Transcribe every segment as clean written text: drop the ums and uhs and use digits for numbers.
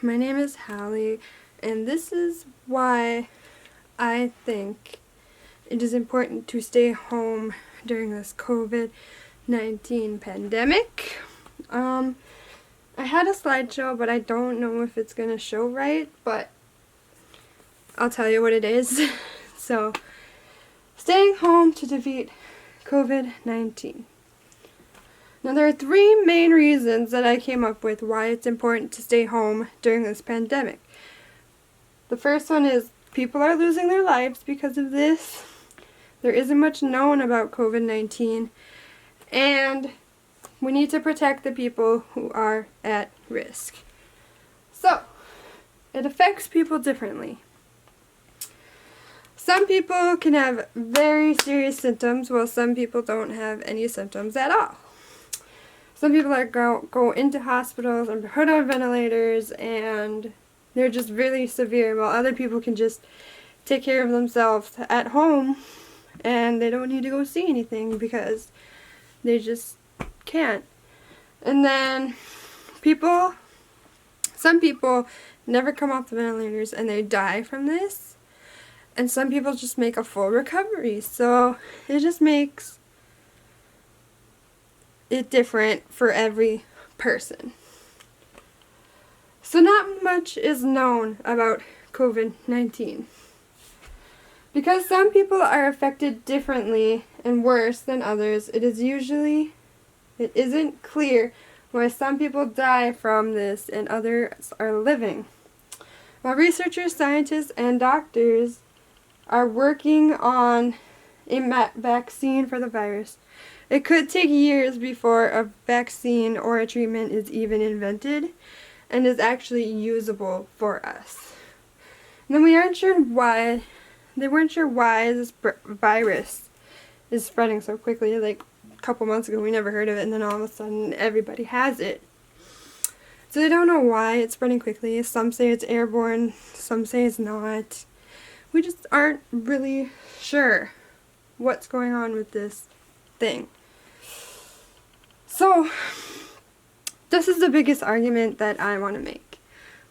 my name is Hallie, and this is why I think it is important to stay home during this COVID-19 pandemic. I had a slideshow, but I don't know if it's going to show right, but I'll tell you what it is. So, staying home to defeat COVID-19. Now, there are three main reasons that I came up with why it's important to stay home during this pandemic. The first one is people are losing their lives because of this. There isn't much known about COVID-19, and we need to protect the people who are at risk. So, it affects people differently. Some people can have very serious symptoms, while some people don't have any symptoms at all. Some people go into hospitals and put on ventilators, and they're just really severe, while other people can just take care of themselves at home, and they don't need to go see anything because they just can't. And then some people never come off the ventilators and they die from this, and some people just make a full recovery. So it just makes it different for every person. So not much is known about COVID-19. Because some people are affected differently and worse than others, it isn't clear why some people die from this and others are living. While researchers, scientists, and doctors are working on a vaccine for the virus, it could take years before a vaccine or a treatment is even invented and is actually usable for us. And then they weren't sure why this virus is spreading so quickly. Like a couple months ago we never heard of it, and then all of a sudden everybody has it. So they don't know why it's spreading quickly. Some say it's airborne, some say it's not. We just aren't really sure what's going on with this thing. So, this is the biggest argument that I want to make.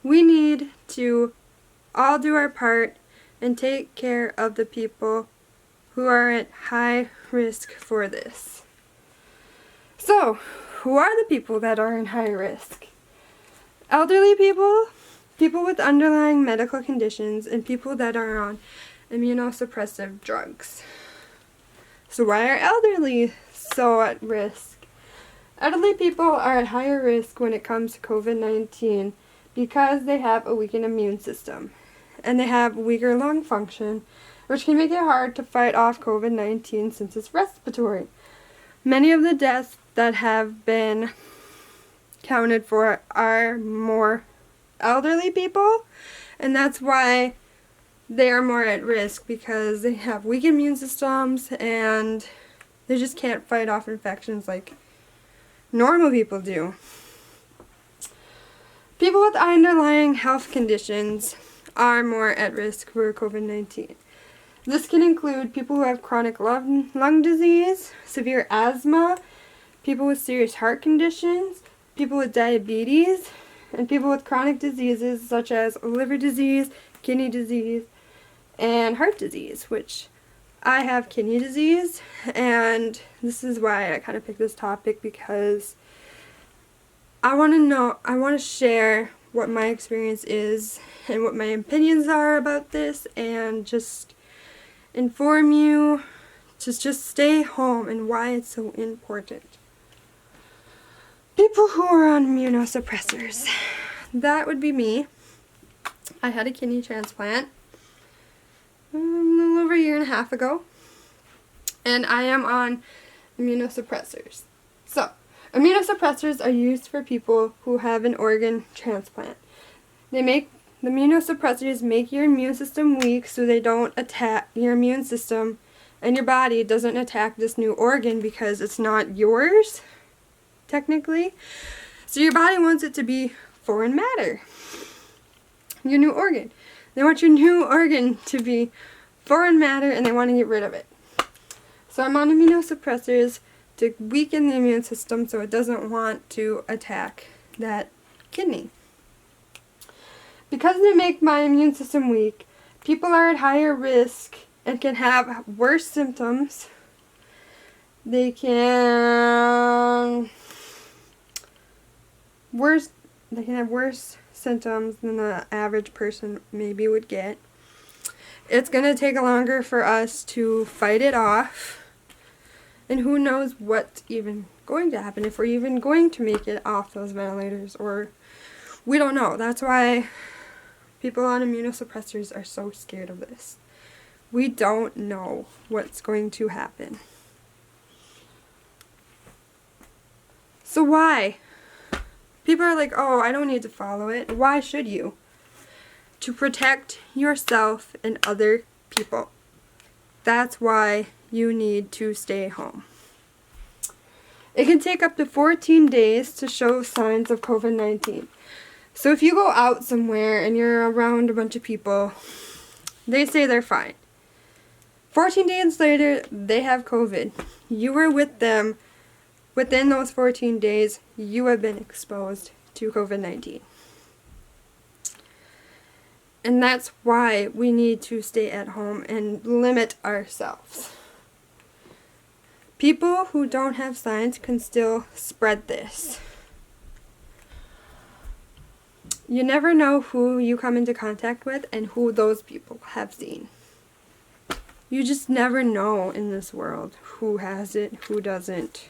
We need to all do our part and take care of the people who are at high risk for this. So, who are the people that are in high risk? Elderly people, people with underlying medical conditions, and people that are on immunosuppressive drugs. So why are elderly so at risk? Elderly people are at higher risk when it comes to COVID-19 because they have a weakened immune system and they have weaker lung function, which can make it hard to fight off COVID-19 since it's respiratory. Many of the deaths that have been counted for are more elderly people, and that's why they are more at risk, because they have weak immune systems and they just can't fight off infections like normal people do. People with underlying health conditions are more at risk for COVID-19. This can include people who have chronic lung disease, severe asthma, people with serious heart conditions, people with diabetes, and people with chronic diseases such as liver disease, kidney disease, and heart disease, which I have kidney disease, and this is why I kind of picked this topic, because I want to share what my experience is and what my opinions are about this, and just inform you to just stay home and why it's so important. People who are on immunosuppressors. That would be me. I had a kidney transplant a little over a year and a half ago, and I am on immunosuppressors. So, immunosuppressors are used for people who have an organ transplant. The immunosuppressors make your immune system weak so they don't attack your immune system, and your body doesn't attack this new organ because it's not yours, technically. So your body wants it to be foreign matter, your new organ. They want your new organ to be foreign matter, and they want to get rid of it. So I'm on immunosuppressors to weaken the immune system so it doesn't want to attack that kidney. Because they make my immune system weak, people are at higher risk and can have worse symptoms. They can have worse symptoms than the average person maybe would get. It's going to take longer for us to fight it off. And who knows what's even going to happen, if we're even going to make it off those ventilators, or we don't know. That's why people on immunosuppressors are so scared of this. We don't know what's going to happen. So why? People are like, oh, I don't need to follow it. Why should you? To protect yourself and other people. That's why you need to stay home. It can take up to 14 days to show signs of COVID-19. So if you go out somewhere and you're around a bunch of people, they say they're fine. 14 days later, they have COVID. You were with them. Within those 14 days, you have been exposed to COVID-19. And that's why we need to stay at home and limit ourselves. People who don't have signs can still spread this. You never know who you come into contact with and who those people have seen. You just never know in this world who has it, who doesn't.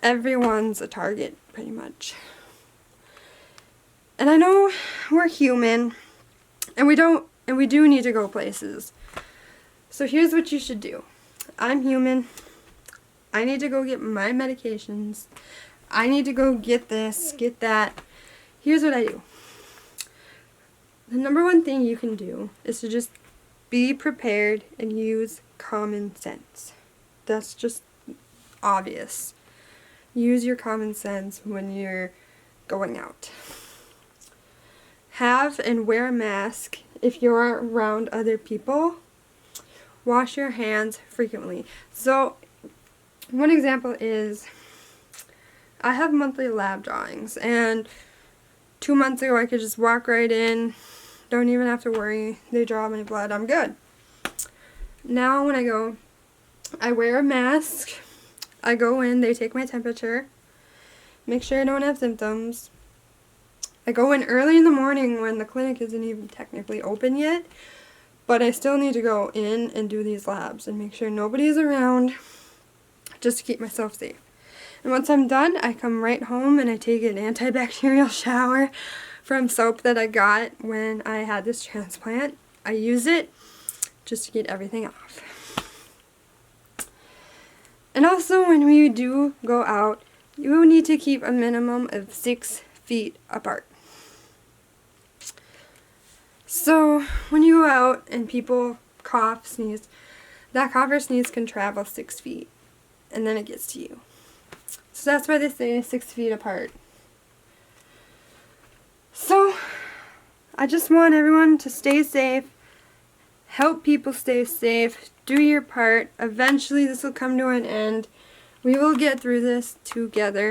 Everyone's a target, pretty much. And I know we're human, and we do need to go places. So here's what you should do. I'm human. I need to go get my medications. I need to go get this, get that. Here's what I do. The number one thing you can do is to just be prepared and use common sense. That's just obvious. Use your common sense when you're going out. Have and wear a mask if you're around other people. Wash your hands frequently. So, one example is, I have monthly lab drawings, and 2 months ago I could just walk right in, don't even have to worry, they draw my blood, I'm good. Now when I go, I wear a mask, I go in, they take my temperature, make sure I don't have symptoms. I go in early in the morning when the clinic isn't even technically open yet, but I still need to go in and do these labs and make sure nobody's around, just to keep myself safe. And once I'm done, I come right home and I take an antibacterial shower from soap that I got when I had this transplant. I use it just to get everything off. And also, when we do go out, you need to keep a minimum of 6 feet apart. So, when you go out and people cough, sneeze, that cough or sneeze can travel 6 feet, and then it gets to you. So that's why they say 6 feet apart. So, I just want everyone to stay safe, help people stay safe, do your part. Eventually this will come to an end. We will get through this together.